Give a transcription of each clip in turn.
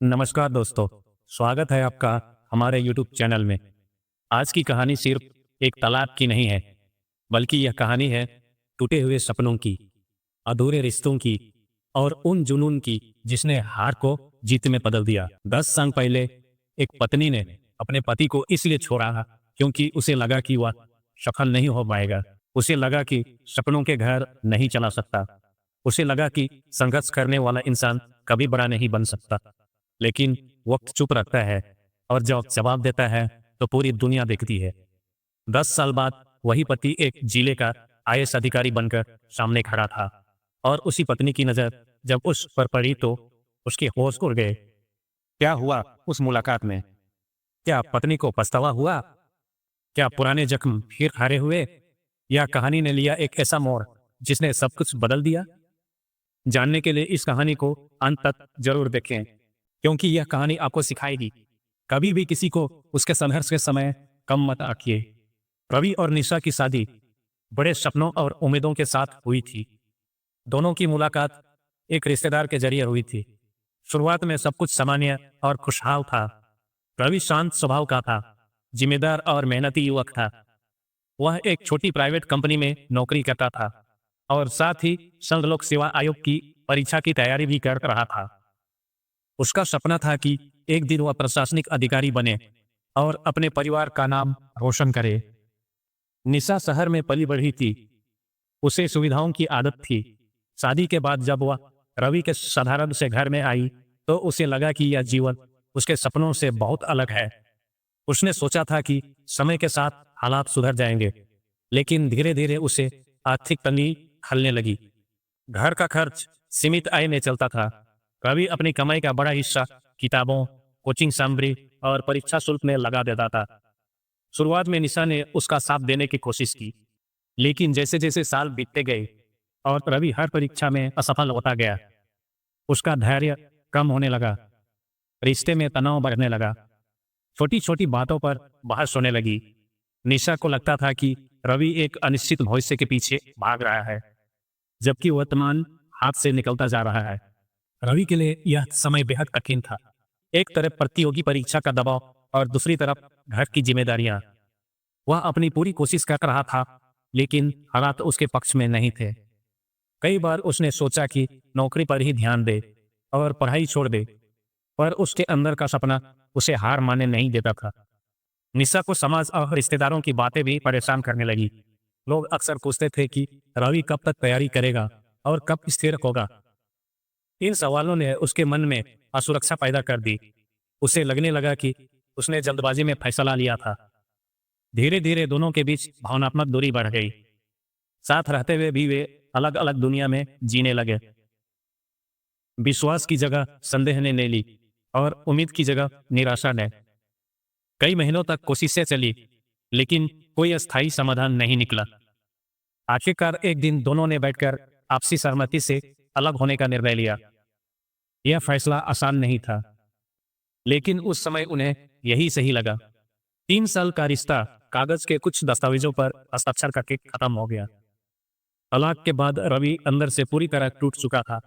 नमस्कार दोस्तों, स्वागत है आपका हमारे YouTube चैनल में। आज की कहानी सिर्फ एक तालाब की नहीं है, बल्कि यह कहानी है टूटे हुए सपनों की, अधूरे रिश्तों की और उन जुनून की जिसने हार को जीत में बदल दिया। 10 साल पहले एक पत्नी ने अपने पति को इसलिए छोड़ा क्योंकि उसे लगा कि वह सफल नहीं हो पाएगा। उसे लगा कि सपनों के घर नहीं चला सकता। उसे लगा कि संघर्ष करने वाला इंसान कभी बड़ा नहीं बन सकता। लेकिन वक्त चुप रखता है और जब जवाब देता है तो पूरी दुनिया देखती है। 10 साल बाद वही पति एक जिले का आईएएस अधिकारी बनकर सामने खड़ा था और उसी पत्नी की नजर जब उस पर पड़ी तो उसके होश उड़ गए। क्या हुआ उस मुलाकात में? क्या पत्नी को पछतावा हुआ? क्या पुराने जख्म फिर हरे हुए? या कहानी ने लिया एक ऐसा मोड़ जिसने सब कुछ बदल दिया? जानने के लिए इस कहानी को अंत तक जरूर देखें, क्योंकि यह कहानी आपको सिखाएगी कभी भी किसी को उसके संघर्ष के समय कम मत आंकिए। रवि और निशा की शादी बड़े सपनों और उम्मीदों के साथ हुई थी। दोनों की मुलाकात एक रिश्तेदार के जरिए हुई थी। शुरुआत में सब कुछ सामान्य और खुशहाल था। रवि शांत स्वभाव का था, जिम्मेदार और मेहनती युवक था। वह एक छोटी प्राइवेट कंपनी में नौकरी करता था और साथ ही संघ लोक सेवा आयोग की परीक्षा की तैयारी भी कर रहा था। उसका सपना था कि एक दिन वह प्रशासनिक अधिकारी बने और अपने परिवार का नाम रोशन करे। निशा शहर में पली बढ़ी थी। उसे सुविधाओं की आदत थी। शादी के बाद जब वह रवि के साधारण से घर में आई तो उसे लगा कि यह जीवन उसके सपनों से बहुत अलग है। उसने सोचा था कि समय के साथ हालात सुधर जाएंगे, लेकिन धीरे धीरे उसे आर्थिक तंगी खलने लगी। घर का खर्च सीमित आय में चलता था। रवि अपनी कमाई का बड़ा हिस्सा किताबों, कोचिंग सामग्री और परीक्षा शुल्क में लगा देता था। शुरुआत में निशा ने उसका साथ देने की कोशिश की, लेकिन जैसे जैसे साल बीतते गए और रवि हर परीक्षा में असफल होता गया, उसका धैर्य कम होने लगा। रिश्ते में तनाव बढ़ने लगा। छोटी छोटी बातों पर बहस होने लगी। निशा को लगता था कि रवि एक अनिश्चित भविष्य के पीछे भाग रहा है, जबकि वर्तमान हाथ से निकलता जा रहा है। रवि के लिए यह समय बेहद कठिन था। एक तरफ प्रतियोगी परीक्षा का दबाव और दूसरी तरफ घर की जिम्मेदारियां। वह अपनी पूरी कोशिश कर रहा था, लेकिन हालात उसके पक्ष में नहीं थे। कई बार उसने सोचा कि नौकरी पर ही ध्यान दे और पढ़ाई छोड़ दे, पर उसके अंदर का सपना उसे हार मानने नहीं देता था। निशा को समाज और रिश्तेदारों की बातें भी परेशान करने लगी। लोग अक्सर पूछते थे कि रवि कब तक तैयारी करेगा और कब स्थिर होगा। इन सवालों ने उसके मन में असुरक्षा पैदा कर दी। उसे लगने लगा कि उसने जल्दबाजी में फैसला लिया था। धीरे धीरे दोनों के बीच भावनात्मक दूरी बढ़ गई। साथ रहते हुए भी वे अलग अलग दुनिया में जीने लगे। विश्वास की जगह संदेह ने ले ली और उम्मीद की जगह निराशा ने। कई महीनों तक कोशिशें चली, लेकिन कोई अस्थायी समाधान नहीं निकला। आखिरकार एक दिन दोनों ने बैठकर आपसी सहमति से अलग होने का निर्णय लिया। यह फैसला आसान नहीं था, लेकिन उस समय उन्हें यही सही लगा। 3 साल का रिश्ता कागज के कुछ दस्तावेजों पर हस्ताक्षर करके खत्म हो गया। तलाक के बाद रवि अंदर से पूरी तरह टूट चुका था,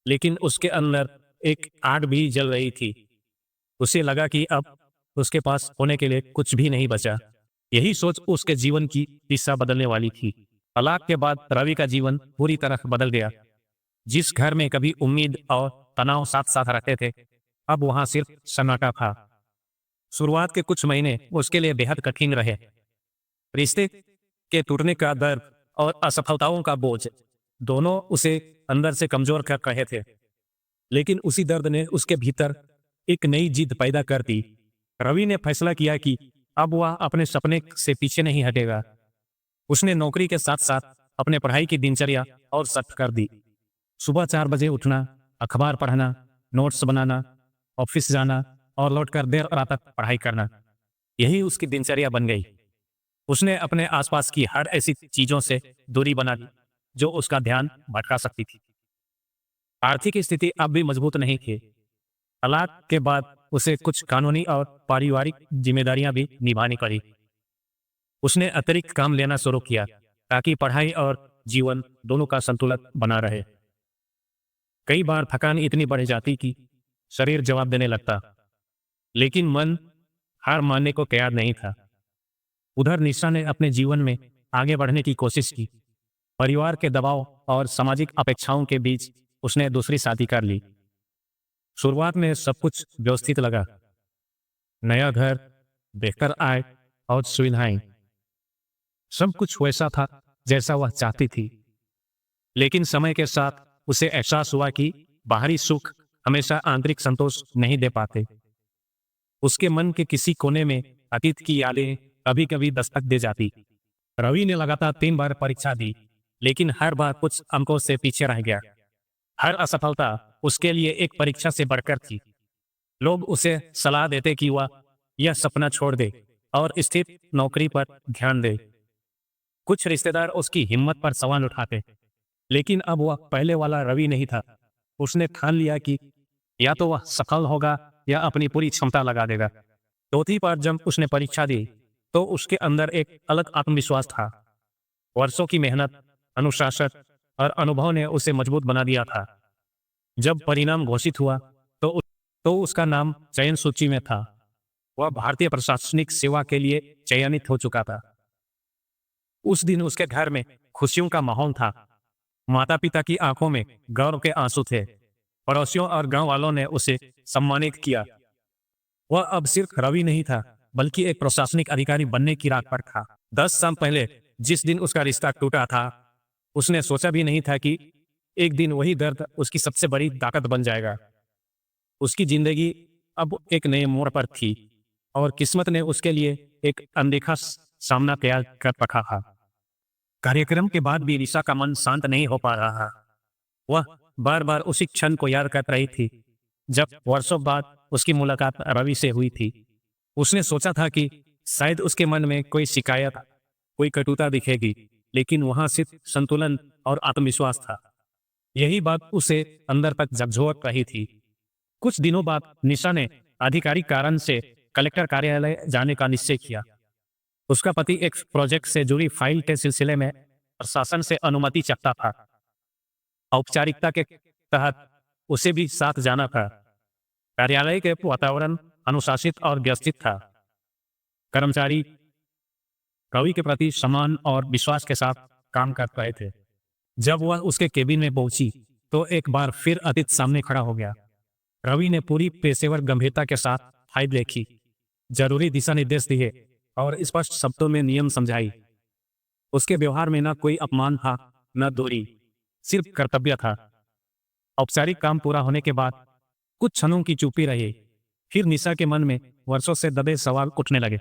लेकिन उसके अंदर एक आग भी जल रही थी। उसे लगा कि अब उसके पास होने के लिए कुछ भी नहीं बचा। यही सोच उसके जीवन की दिशा बदलने वाली थी। तलाक के बाद रवि का जीवन पूरी तरह बदल गया। जिस घर में कभी उम्मीद और तनाव साथ साथ रहते थे, अब वहां सिर्फ सन्नाटा था। शुरुआत के कुछ महीने उसके लिए बेहद कठिन रहे। रिश्ते के टूटने का दर्द और असफलताओं का बोझ दोनों उसे अंदर से कमजोर कर रहे थे। लेकिन उसी दर्द ने उसके भीतर एक नई जिद पैदा कर दी। रवि ने फैसला किया कि अब वह अपने सपने से पीछे नहीं हटेगा। उसने नौकरी के साथ साथ अपने पढ़ाई की दिनचर्या और सख्त कर दी। सुबह 4 बजे उठना, अखबार पढ़ना, नोट्स बनाना, ऑफिस जाना और लौटकर देर रात तक पढ़ाई करना, यही उसकी दिनचर्या बन गई। उसने अपने आसपास की हर ऐसी चीजों से दूरी बना ली जो उसका ध्यान भटका सकती थी। आर्थिक स्थिति अब भी मजबूत नहीं थी। तलाक के बाद उसे कुछ कानूनी और पारिवारिक जिम्मेदारियां भी निभानी पड़ी। उसने अतिरिक्त काम लेना शुरू किया ताकि पढ़ाई और जीवन दोनों का संतुलन बना रहे। कई बार थकान इतनी बढ़ जाती कि शरीर जवाब देने लगता, लेकिन मन हार मानने को तैयार नहीं था। उधर निशा ने अपने जीवन में आगे बढ़ने की कोशिश की। परिवार के दबाव और सामाजिक अपेक्षाओं के बीच उसने दूसरी शादी कर ली। शुरुआत में सब कुछ व्यवस्थित लगा, नया घर, बेहतर आय और सुविधाएं, सब कुछ वैसा था जैसा वह चाहती थी। लेकिन समय के साथ उसे एहसास हुआ कि बाहरी सुख हमेशा आंतरिक संतोष नहीं दे पाते। उसके मन के किसी कोने में अतीत की यादें कभी कभी दस्तक दे जाती। रवि ने लगातार 3 बार परीक्षा दी, लेकिन हर बार कुछ अंकों से पीछे रह गया। हर असफलता उसके लिए एक परीक्षा से बढ़कर थी। लोग उसे सलाह देते कि वह यह सपना छोड़ दे और स्थिर नौकरी पर ध्यान दे। कुछ रिश्तेदार उसकी हिम्मत पर सवाल उठाते, लेकिन अब वह पहले वाला रवि नहीं था। उसने ठान लिया कि या तो वह सफल होगा या अपनी पूरी क्षमता लगा देगा। चौथी बार जब उसने परीक्षा दी तो उसके अंदर एक अलग आत्मविश्वास था। वर्षों की मेहनत, अनुशासन और अनुभव ने उसे मजबूत बना दिया था। जब परिणाम घोषित हुआ तो उसका नाम चयन सूची में था। वह भारतीय प्रशासनिक सेवा के लिए चयनित हो चुका था। उस दिन उसके घर में खुशियों का माहौल था। माता पिता की आंखों में गौरव के आंसू थे। पड़ोसियों और गांव वालों ने उसे सम्मानित किया। वह अब सिर्फ रवि नहीं था, बल्कि एक प्रशासनिक अधिकारी बनने की राह पर था। 10 साल पहले जिस दिन उसका रिश्ता टूटा था, उसने सोचा भी नहीं था कि एक दिन वही दर्द उसकी सबसे बड़ी ताकत बन जाएगा। उसकी जिंदगी अब एक नए मोड़ पर थी और किस्मत ने उसके लिए एक अनदेखा सामना तैयार कर रखा था। कार्यक्रम के बाद भी निशा का मन शांत नहीं हो पा रहा। वह बार बार उसी क्षण को याद कर रही थी जब वर्षों बाद उसकी मुलाकात रवि से हुई थी। उसने सोचा था कि शायद उसके मन में कोई शिकायत, कोई कटुता दिखेगी, लेकिन वहां सिर्फ संतुलन और आत्मविश्वास था। यही बात उसे अंदर तक झकझोर रही थी। कुछ दिनों बाद निशा ने आधिकारिक कारण से कलेक्टर कार्यालय जाने का निश्चय किया। उसका पति एक प्रोजेक्ट से जुड़ी फाइल के सिलसिले में प्रशासन से अनुमति चाहता था। औपचारिकता के तहत उसे भी साथ जाना था। कार्यालय के वातावरण अनुशासित और व्यवस्थित था। कर्मचारी रवि के प्रति सम्मान और विश्वास के साथ काम कर रहे थे। जब वह उसके केबिन में पहुंची तो एक बार फिर अतीत सामने खड़ा हो गया। रवि ने पूरी पेशेवर गंभीरता के साथ फाइल देखी, जरूरी दिशा निर्देश दिए और स्पष्ट शब्दों में नियम समझाई। उसके व्यवहार में न कोई अपमान था, न दूरी, सिर्फ कर्तव्य था। औपचारिक काम पूरा होने के बाद कुछ क्षणों की चुप्पी रही। फिर निशा के मन में वर्षों से दबे सवाल उठने लगे।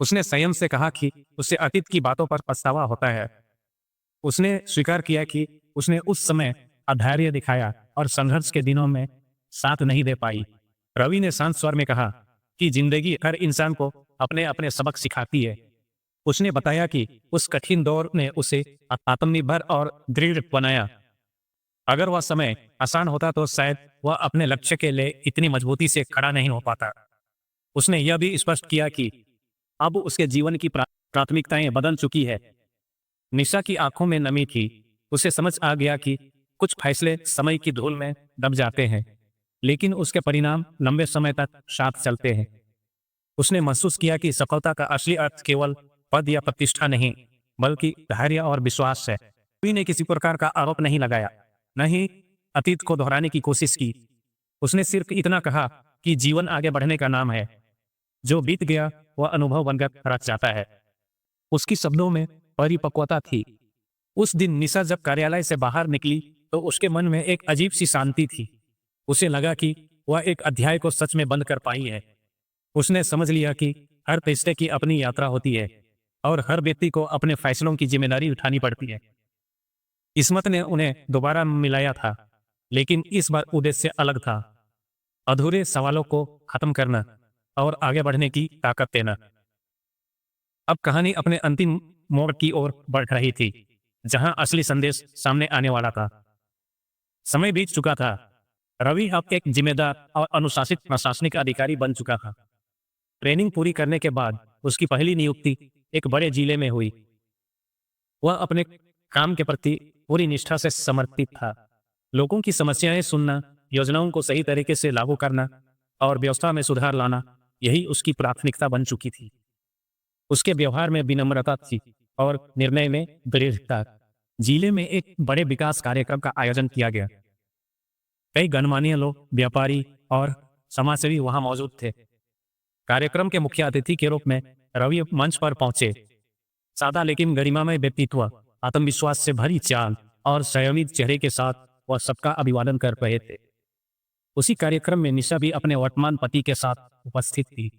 उसने संयम से कहा कि उसे अतीत की बातों पर पछतावा होता है। उसने स्वीकार किया कि उसने उस समय अधैर्य दिखाया और संघर्ष के दिनों में साथ नहीं दे पाई। रवि ने शांत स्वर में कहा कि जिंदगी हर इंसान को अपने अपने सबक सिखाती है। उसने बताया कि उस कठिन दौर ने उसे आत्मनिर्भर और दृढ़ बनाया। अगर वह समय आसान होता तो शायद वह अपने लक्ष्य के लिए इतनी मजबूती से खड़ा नहीं हो पाता। उसने यह भी स्पष्ट किया कि अब उसके जीवन की प्राथमिकताएं बदल चुकी है। निशा की आंखों में नमी थी। उसे समझ आ गया कि कुछ फैसले समय की धूल में दब जाते हैं, लेकिन उसके परिणाम लंबे समय तक साथ चलते हैं। उसने महसूस किया कि सफलता का असली अर्थ केवल पद या प्रतिष्ठा नहीं, बल्कि धैर्य और विश्वास है। कोई ने किसी प्रकार का आरोप नहीं लगाया, न ही अतीत को दोहराने की कोशिश की। उसने सिर्फ इतना कहा कि जीवन आगे बढ़ने का नाम है। जो बीत गया वह अनुभव बनकर रख जाता है। उसकी शब्दों में परिपक्वता थी। उस दिन निशा जब कार्यालय से बाहर निकली तो उसके मन में एक अजीब सी शांति थी। उसे लगा कि वह एक अध्याय को सच में बंद कर पाई है। उसने समझ लिया कि हर रिश्ते की अपनी यात्रा होती है और हर व्यक्ति को अपने फैसलों की जिम्मेदारी उठानी पड़ती है। किस्मत ने उन्हें दोबारा मिलाया था, लेकिन इस बार उद्देश्य अलग था। अधूरे सवालों को खत्म करना और आगे बढ़ने की ताकत देना। अब कहानी अपने अंतिम मोड़ की ओर बढ़ रही थी, जहां असली संदेश सामने आने वाला था। समय बीत चुका था। रवि अब एक जिम्मेदार और अनुशासित प्रशासनिक अधिकारी बन चुका था। ट्रेनिंग पूरी करने के बाद उसकी पहली नियुक्ति एक बड़े जिले में हुई। वह अपने काम के प्रति पूरी निष्ठा से समर्पित था। लोगों की समस्याएं सुनना, योजनाओं को सही तरीके से लागू करना और व्यवस्था में सुधार लाना, यही उसकी प्राथमिकता बन चुकी थी। उसके व्यवहार में विनम्रता थी और निर्णय में दृढ़ता। जिले में एक बड़े विकास कार्यक्रम का आयोजन किया गया। कई गणमान्य लोग, व्यापारी और समाजसेवी वहां मौजूद थे। कार्यक्रम के मुख्य अतिथि के रूप में रवि मंच पर पहुंचे। सादा लेकिन गरिमामय व्यक्तित्व, आत्मविश्वास से भरी चाल और संयमित चेहरे के साथ वह सबका अभिवादन कर रहे थे। उसी कार्यक्रम में निशा भी अपने वर्तमान पति के साथ उपस्थित थी।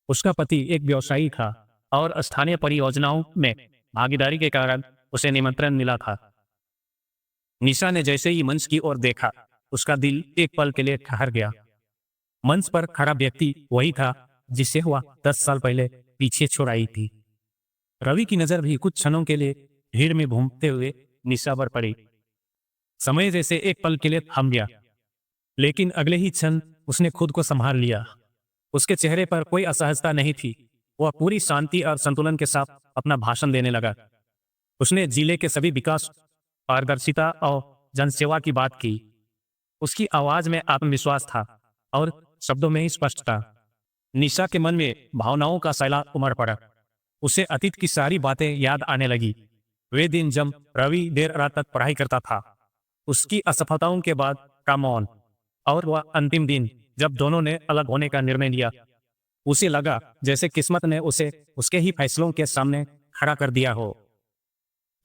उसका पति एक व्यवसायी था और स्थानीय परियोजनाओं में भागीदारी के कारण उसे निमंत्रण मिला था। निशा ने जैसे ही मंच की ओर देखा, उसका दिल एक पल के लिए ठहर गया। मंच पर खड़ा व्यक्ति वही था जिसे वह 10 साल पहले पीछे छोड़ आई थी। रवि की नजर भी कुछ क्षणों के लिए भीड़ में घूमते हुए निशा पर पड़ी। समय जैसे एक पल के लिए थम गया, लेकिन अगले ही क्षण उसने खुद को संभाल लिया। उसके चेहरे पर कोई असहजता नहीं थी। वह पूरी शांति और संतुलन के साथ अपना भाषण देने लगा। उसने जिले के सभी विकास, पारदर्शिता और जनसेवा की बात की। उसकी आवाज में आत्मविश्वास था और शब्दों में ही स्पष्टता। निशा के मन में भावनाओं का सैलाब उमड़ पड़ा। उसे अतीत की सारी बातें याद आने लगी। वे दिन जब रवि देर रात तक पढ़ाई करता था, उसकी असफलताओं के बाद का मौन, और वह अंतिम दिन जब दोनों ने अलग होने का निर्णय लिया। उसे लगा जैसे किस्मत ने उसे उसके ही फैसलों के सामने खड़ा कर दिया हो।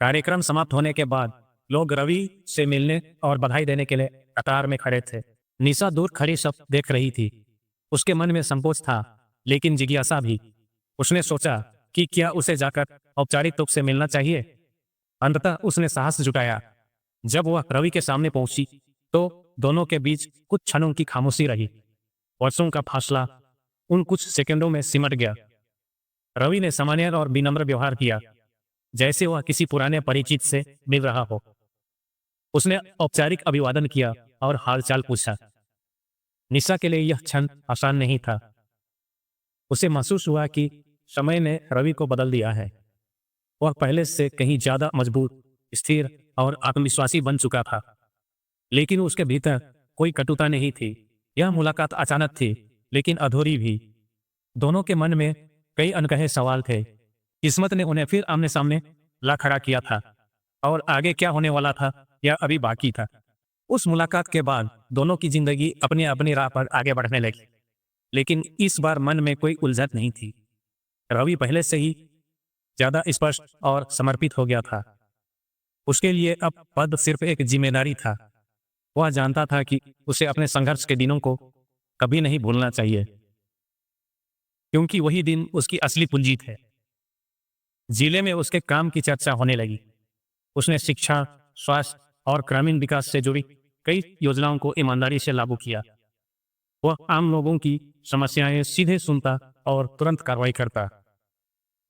कार्यक्रम समाप्त होने के बाद लोग रवि से मिलने और बधाई देने के लिए कतार में खड़े थे। निशा दूर खड़ी सब देख रही थी। उसके मन में संकोच था, लेकिन जिज्ञासा भी। उसने सोचा कि क्या उसे जाकर औपचारिक रूप से मिलना चाहिए। अंततः उसने साहस जुटाया। जब वह रवि के सामने पहुंची तो दोनों के बीच कुछ क्षणों की खामोशी रही। वर्षों का फासला उन कुछ सेकंडों में सिमट गया। रवि ने सामान्य और विनम्र व्यवहार किया, जैसे वह किसी पुराने परिचित से मिल रहा हो। उसने औपचारिक अभिवादन किया और हालचाल पूछा। निशा के लिए यह क्षण आसान नहीं था। उसे महसूस हुआ कि समय ने रवि को बदल दिया है। वह पहले से कहीं ज्यादा मजबूत, स्थिर और आत्मविश्वासी बन चुका था। लेकिन उसके भीतर कोई कटुता नहीं थी। यह मुलाकात अचानक थी, लेकिन अधूरी भी। दोनों के मन में कई अनकहे सवाल थे। किस्मत ने उन्हें फिर आमने सामने ला खड़ा किया था, और आगे क्या होने वाला था यह अभी बाकी था। उस मुलाकात के बाद दोनों की जिंदगी अपनी अपनी राह पर आगे बढ़ने लगी, लेकिन इस बार मन में कोई उलझन नहीं थी। रवि पहले से ही ज्यादा स्पष्ट और समर्पित हो गया था। उसके लिए अब पद सिर्फ एक जिम्मेदारी था। वह जानता था कि उसे अपने संघर्ष के दिनों को कभी नहीं भूलना चाहिए, क्योंकि वही दिन उसकी असली पूंजी थे। जिले में उसके काम की चर्चा होने लगी। उसने शिक्षा, स्वास्थ्य और ग्रामीण विकास से जुड़ी कई योजनाओं को ईमानदारी से लागू किया। वह आम लोगों की समस्याएं सीधे सुनता और तुरंत कार्रवाई करता।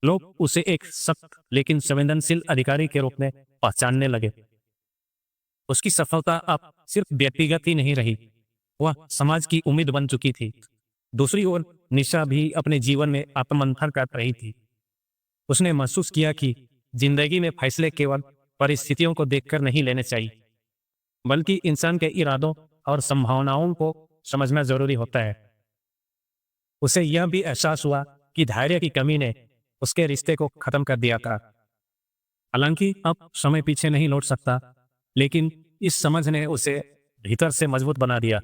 लोग उसे एक सख्त लेकिन संवेदनशील अधिकारी के रूप में पहचानने लगे। उसकी सफलता अब सिर्फ व्यक्तिगत ही नहीं रही, वह समाज की उम्मीद बन चुकी थी। दूसरी ओर निशा भी अपने जीवन में आत्ममंथन कर रही थी। उसने महसूस किया कि जिंदगी में फैसले केवल परिस्थितियों को देखकर नहीं लेने चाहिए, बल्कि इंसान के इरादों और संभावनाओं को समझना जरूरी होता है। उसे यह भी एहसास हुआ कि धैर्य की कमी ने उसके रिश्ते को खत्म कर दिया था। हालांकि अब समय पीछे नहीं लौट सकता, लेकिन इस समझ ने उसे भीतर से मजबूत बना दिया।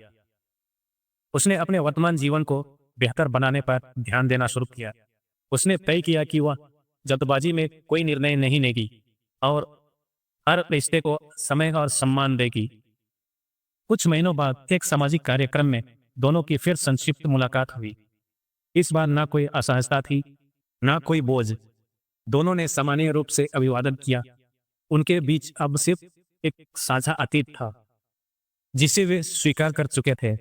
उसने अपने वर्तमान जीवन को बेहतर बनाने पर ध्यान देना शुरू किया। उसने तय किया कि वह जल्दबाजी में कोई निर्णय नहीं लेगी और हर रिश्ते को समय और सम्मान देगी। कुछ महीनों बाद एक सामाजिक कार्यक्रम में दोनों की फिर संक्षिप्त मुलाकात हुई। इस बार ना कोई असहजता थी, ना कोई बोझ। दोनों ने सामान्य रूप से अभिवादन किया। उनके बीच अब सिर्फ एक साझा अतीत था, जिसे वे स्वीकार कर चुके थे।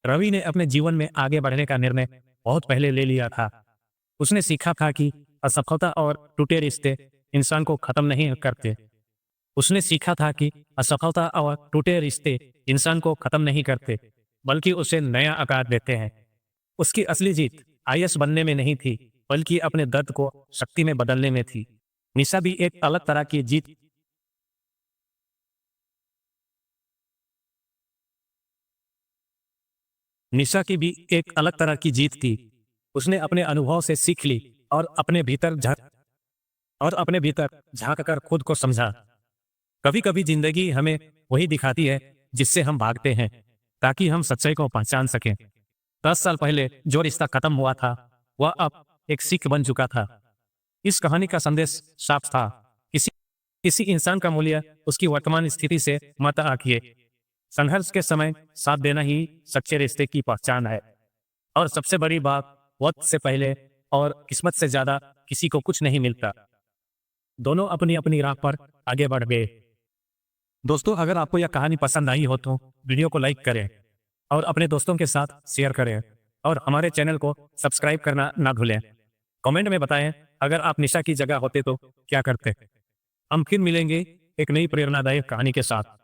रवि ने अपने जीवन में आगे बढ़ने का निर्णय बहुत पहले ले लिया था। उसने सीखा था कि असफलता और टूटे रिश्ते इंसान को खत्म नहीं करते। उसने सीखा था कि असफलता और टूटे रिश्ते इंसान को खत्म नहीं करते, बल्कि उसे नया आकार देते हैं। उसकी असली जीत आईएएस बनने में नहीं थी, बल्कि अपने दर्द को शक्ति में बदलने में थी। निशा भी एक अलग तरह की जीत निशा की भी एक अलग तरह की जीत थी। उसने अपने अनुभव से सीख ली और अपने भीतर झांक कर खुद को समझा। कभी कभी जिंदगी हमें वही दिखाती है जिससे हम भागते हैं, ताकि हम सच्चाई को पहचान सकें। 10 साल पहले जो रिश्ता खत्म हुआ था, वह अब एक सीख बन चुका था। इस कहानी का संदेश साफ था। किसी किसी इंसान का मूल्य उसकी वर्तमान स्थिति से मत आंकिए। संघर्ष के समय साथ देना ही सच्चे रिश्ते की पहचान है। और सबसे बड़ी बात, वक्त से पहले और किस्मत से ज्यादा किसी को कुछ नहीं मिलता। दोनों अपनी अपनी राह पर आगे बढ़ गए। दोस्तों, अगर आपको यह कहानी पसंद आई हो तो वीडियो को लाइक करें और अपने दोस्तों के साथ शेयर करें और हमारे चैनल को सब्सक्राइब करना ना भूलें। कमेंट में बताएं, अगर आप निशा की जगह होते तो क्या करते। हम फिर मिलेंगे एक नई प्रेरणादायक कहानी के साथ।